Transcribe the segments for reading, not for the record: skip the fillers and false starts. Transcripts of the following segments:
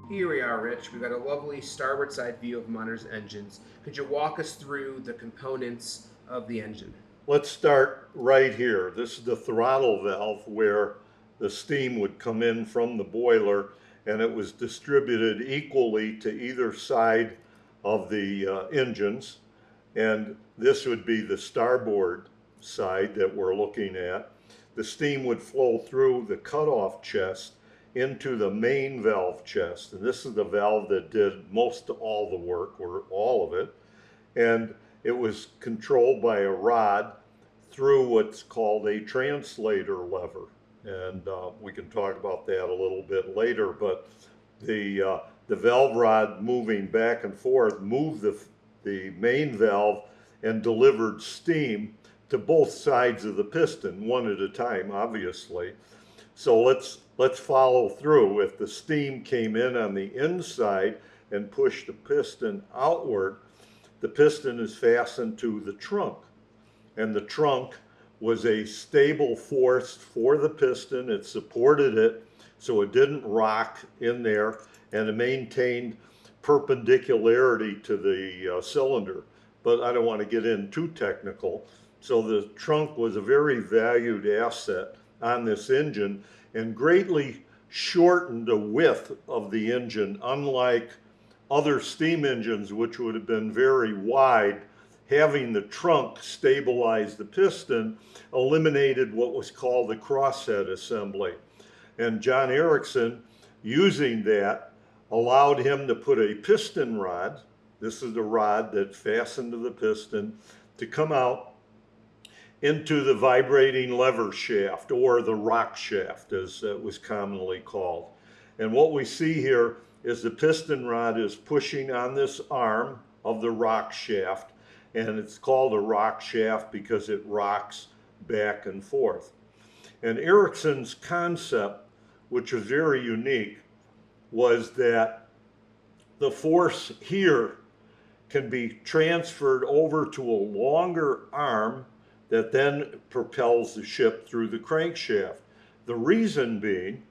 Here we are, Rich. We've got a lovely starboard side view of Monitor's engines. Could you walk us through the components of the engine? Let's start right here. This is the throttle valve where the steam would come in from the boiler and it was distributed equally to either side of the engines. And this would be the starboard side that we're looking at. The steam would flow through the cutoff chest into the main valve chest. And this is the valve that did most of all the work, or all of it. And it was controlled by a rod through what's called a translator lever. And we can talk about that a little bit later, but the valve rod moving back and forth moved the main valve and delivered steam to both sides of the piston, one at a time, obviously. So let's follow through. If the steam came in on the inside and pushed the piston outward, the piston is fastened to the trunk. And the trunk was a stable force for the piston. It supported it so it didn't rock in there, and it maintained perpendicularity to the cylinder. But I don't want to get in too technical. So the trunk was a very valued asset on this engine and greatly shortened the width of the engine, unlike other steam engines, which would have been very wide. Having the trunk stabilize the piston eliminated what was called the crosshead assembly. And John Ericsson, using that, allowed him to put a piston rod, this is the rod that fastened to the piston, to come out into the vibrating lever shaft, or the rock shaft as it was commonly called. And what we see here is the piston rod is pushing on this arm of the rock shaft, and it's called a rock shaft because it rocks back and forth. And Ericsson's concept, which was very unique, was that the force here can be transferred over to a longer arm that then propels the ship through the crankshaft. The reason being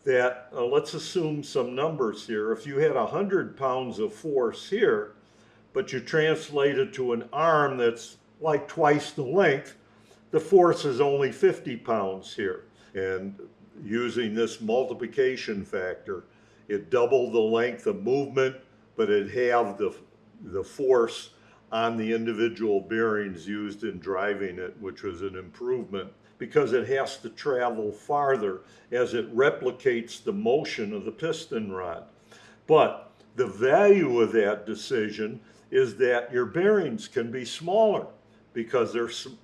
that, let's assume some numbers here. If you had 100 pounds of force here, but you translate it to an arm that's like twice the length, the force is only 50 pounds here. And using this multiplication factor, it doubled the length of movement, but it halved the force on the individual bearings used in driving it, which was an improvement because it has to travel farther as it replicates the motion of the piston rod. But the value of that decision is that your bearings can be smaller because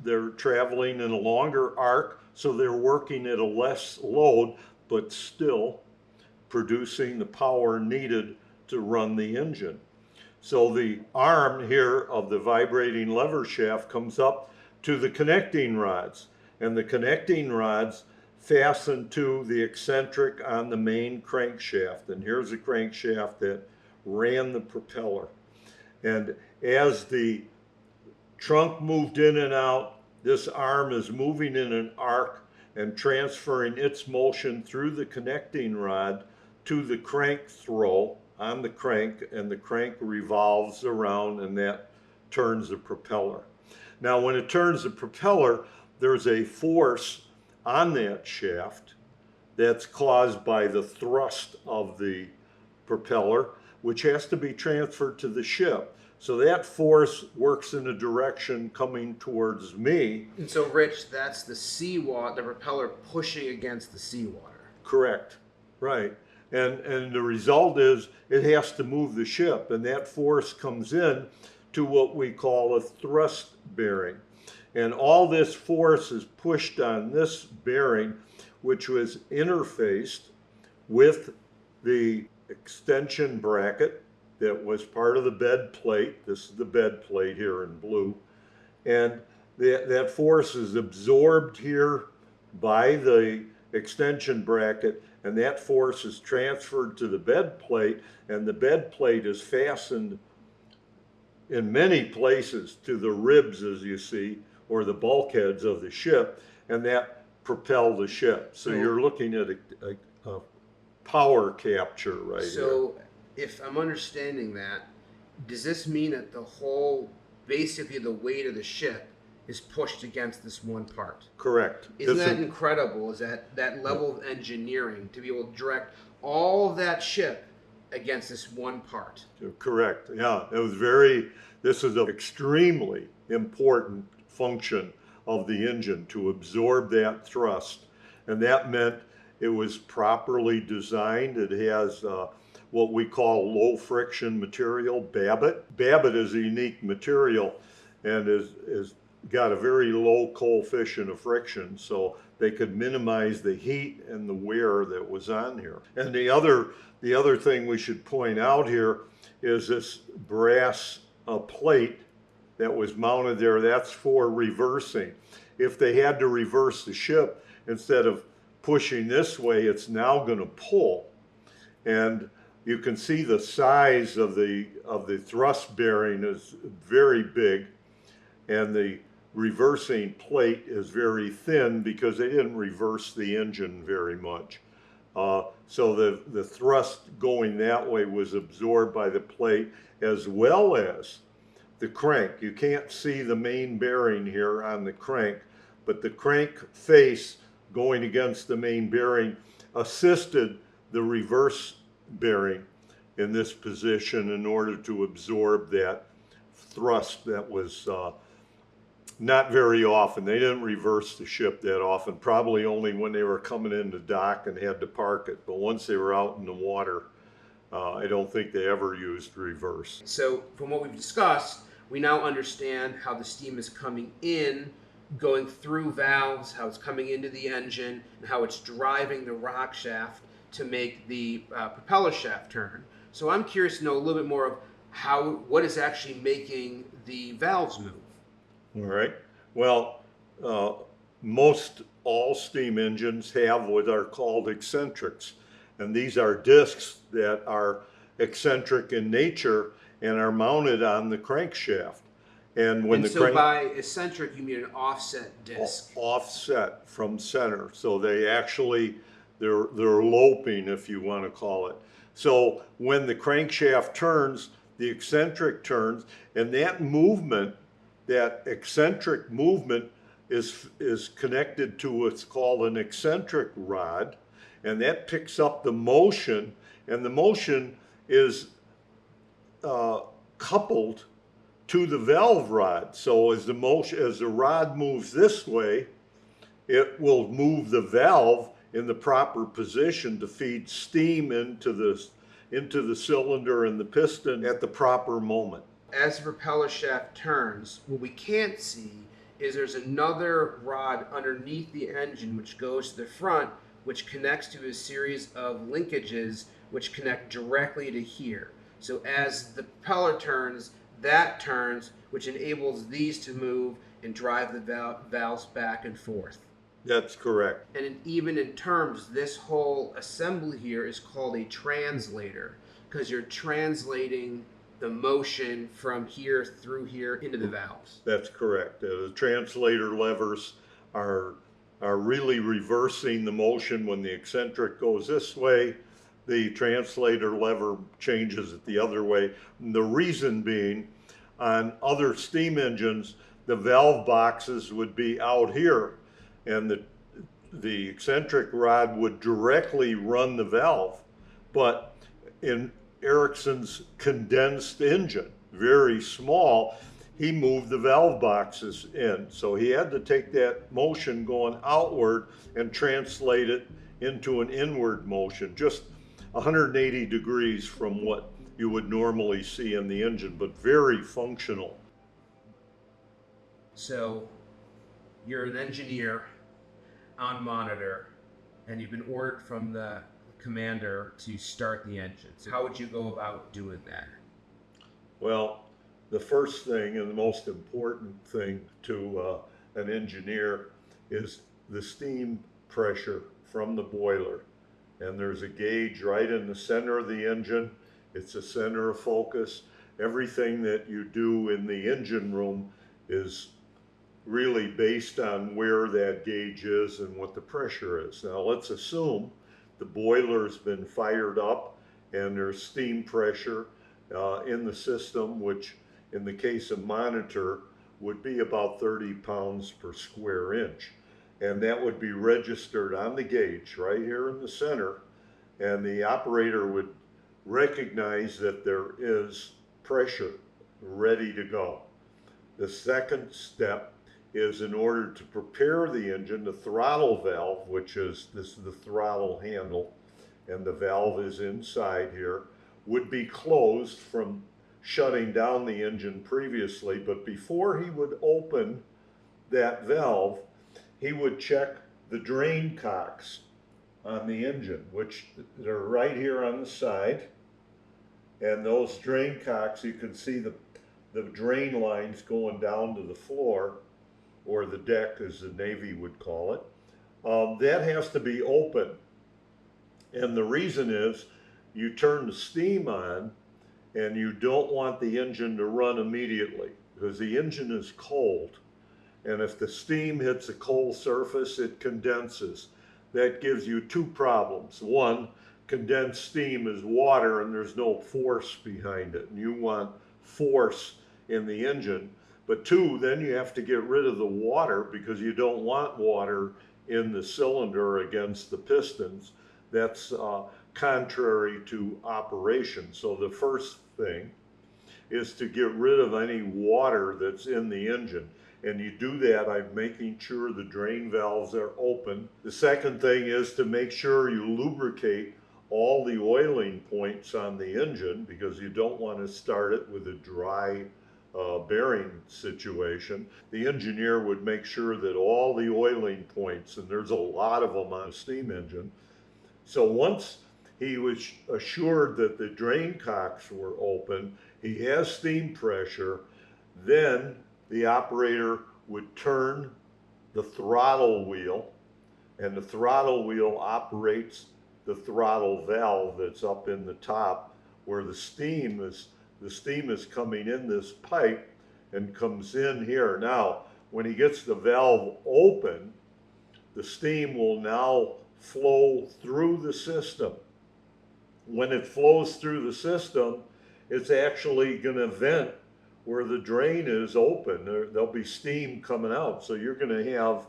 they're traveling in a longer arc, so they're working at a less load, but still producing the power needed to run the engine. So the arm here of the vibrating lever shaft comes up to the connecting rods, and the connecting rods fasten to the eccentric on the main crankshaft. And here's the crankshaft that ran the propeller. And as the trunk moved in and out, this arm is moving in an arc and transferring its motion through the connecting rod to the crank throw on the crank, and the crank revolves around, and that turns the propeller. Now, when it turns the propeller, there's a force on that shaft that's caused by the thrust of the propeller, which has to be transferred to the ship. So that force works in a direction coming towards me. And so, Rich, that's the seawater, the propeller pushing against the seawater. Correct, right. And the result is it has to move the ship, and that force comes in to what we call a thrust bearing. And all this force is pushed on this bearing, which was interfaced with the extension bracket that was part of the bed plate. This is the bed plate here in blue. And that force is absorbed here by the extension bracket, and that force is transferred to the bed plate, and the bed plate is fastened in many places to the ribs, as you see, or the bulkheads of the ship, and that propelled the ship. So you're looking at a power capture right here. So, if I'm understanding that, does this mean that the whole, basically the weight of the ship is pushed against this one part? Correct. Isn't that incredible? Is that level of engineering to be able to direct all of that ship against this one part? Correct. Yeah, this is an extremely important function of the engine, to absorb that thrust. And that meant it was properly designed. It has what we call low friction material, Babbitt. Babbitt is a unique material and is got a very low coefficient of friction, so they could minimize the heat and the wear that was on here. And the other thing we should point out here is this brass plate that was mounted there. That's for reversing. If they had to reverse the ship, instead of pushing this way, it's now going to pull. And you can see the size of the thrust bearing is very big, and the reversing plate is very thin because they didn't reverse the engine very much. So the thrust going that way was absorbed by the plate, as well as the crank. You can't see the main bearing here on the crank, but the crank face going against the main bearing assisted the reverse bearing in this position in order to absorb that thrust that was not very often. They didn't reverse the ship that often, probably only when they were coming into dock and had to park it. But once they were out in the water, I don't think they ever used reverse. So from what we've discussed, we now understand how the steam is coming in, going through valves, how it's coming into the engine, and how it's driving the rock shaft to make the propeller shaft turn. So I'm curious to know a little bit more of what is actually making the valves move. All right. Well, most all steam engines have what are called eccentrics, and these are discs that are eccentric in nature and are mounted on the crankshaft. And when by eccentric, you mean an offset disc? Offset from center. So they're loping, if you want to call it. So when the crankshaft turns, the eccentric turns, and that movement, that eccentric movement, is connected to what's called an eccentric rod, and that picks up the motion, and the motion is coupled to the valve rod. So as the rod moves this way, it will move the valve in the proper position to feed steam into the cylinder and the piston at the proper moment. As the propeller shaft turns, what we can't see is there's another rod underneath the engine which goes to the front, which connects to a series of linkages which connect directly to here. So as the propeller turns, that turns, which enables these to move and drive the valves back and forth. That's correct. And even in terms, this whole assembly here is called a translator, because you're translating the motion from here through here into the valves. That's correct. The translator levers are really reversing the motion. When the eccentric goes this way, the translator lever changes it the other way. And the reason being, on other steam engines, the valve boxes would be out here, and the eccentric rod would directly run the valve. But in Ericsson's condensed engine, very small, he moved the valve boxes in. So he had to take that motion going outward and translate it into an inward motion, just 180 degrees from what you would normally see in the engine, but very functional. So you're an engineer on monitor, and you've been ordered from the commander to start the engine. So how would you go about doing that? Well, the first thing and the most important thing to an engineer is the steam pressure from the boiler. And there's a gauge right in the center of the engine. It's a center of focus. Everything that you do in the engine room is really based on where that gauge is and what the pressure is. Now let's assume the boiler's been fired up and there's steam pressure in the system, which in the case of Monitor would be about 30 pounds per square inch. And that would be registered on the gauge right here in the center, and the operator would recognize that there is pressure ready to go. The second step is, in order to prepare the engine, the throttle valve, which is, this is the throttle handle, and the valve is inside here, would be closed from shutting down the engine previously. But before he would open that valve, he would check the drain cocks on the engine, which they're right here on the side. And those drain cocks, you can see the drain lines going down to the floor, or the deck as the Navy would call it. That has to be open. And the reason is, you turn the steam on and you don't want the engine to run immediately, because the engine is cold. And if the steam hits a cold surface, it condenses. That gives you two problems. One, condensed steam is water and there's no force behind it, and you want force in the engine. But two, then you have to get rid of the water, because you don't want water in the cylinder against the pistons. That's contrary to operation. So the first thing is to get rid of any water that's in the engine. And you do that by making sure the drain valves are open. The second thing is to make sure you lubricate all the oiling points on the engine, because you don't want to start it with a dry bearing situation. The engineer would make sure that all the oiling points, and there's a lot of them on a steam engine. So once he was assured that the drain cocks were open, he has steam pressure, then the operator would turn the throttle wheel, and the throttle wheel operates the throttle valve that's up in the top, where the steam is coming in this pipe and comes in here. Now, when he gets the valve open, the steam will now flow through the system. When it flows through the system, it's actually going to vent where the drain is open. There'll be steam coming out. So you're going to have,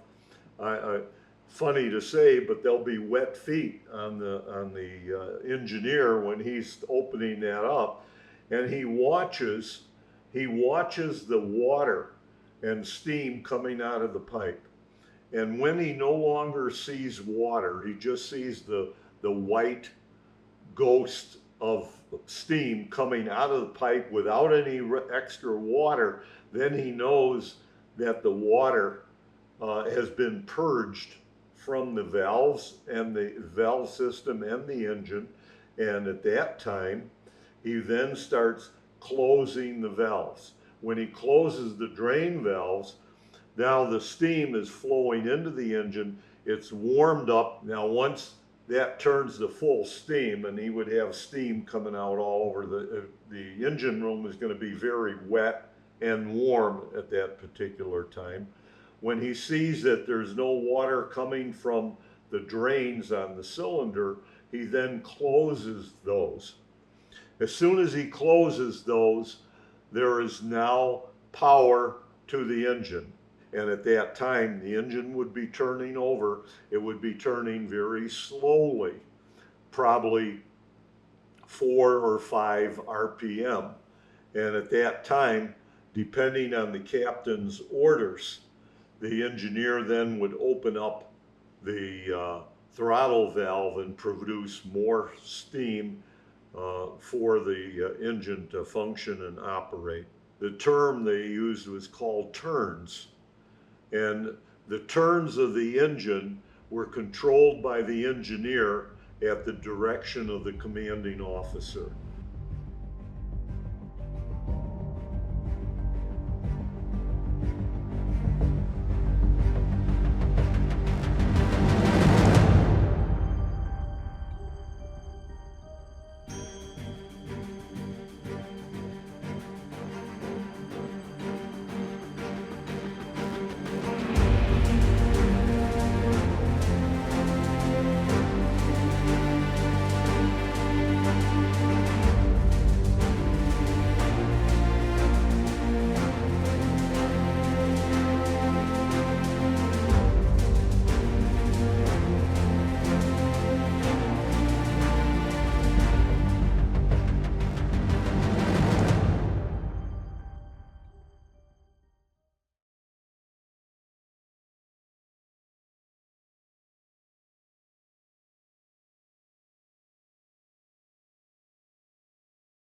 funny to say, but there'll be wet feet on the engineer when he's opening that up. And he watches the water and steam coming out of the pipe. And when he no longer sees water, he just sees the white ghost of steam coming out of the pipe without any extra water, then he knows that the water has been purged from the valves and the valve system and the engine. And at that time, he then starts closing the valves. When he closes the drain valves, now the steam is flowing into the engine. It's warmed up. Now once that turns to full steam, and he would have steam coming out all over the engine room is going to be very wet and warm at that particular time. When he sees that there's no water coming from the drains on the cylinder, he then closes those. As soon as he closes those, there is now power to the engine. And at that time, the engine would be turning over. It would be turning very slowly, probably 4 or 5 RPM. And at that time, depending on the captain's orders, the engineer then would open up the throttle valve and produce more steam for the engine to function and operate. The term they used was called turns. And the turns of the engine were controlled by the engineer at the direction of the commanding officer.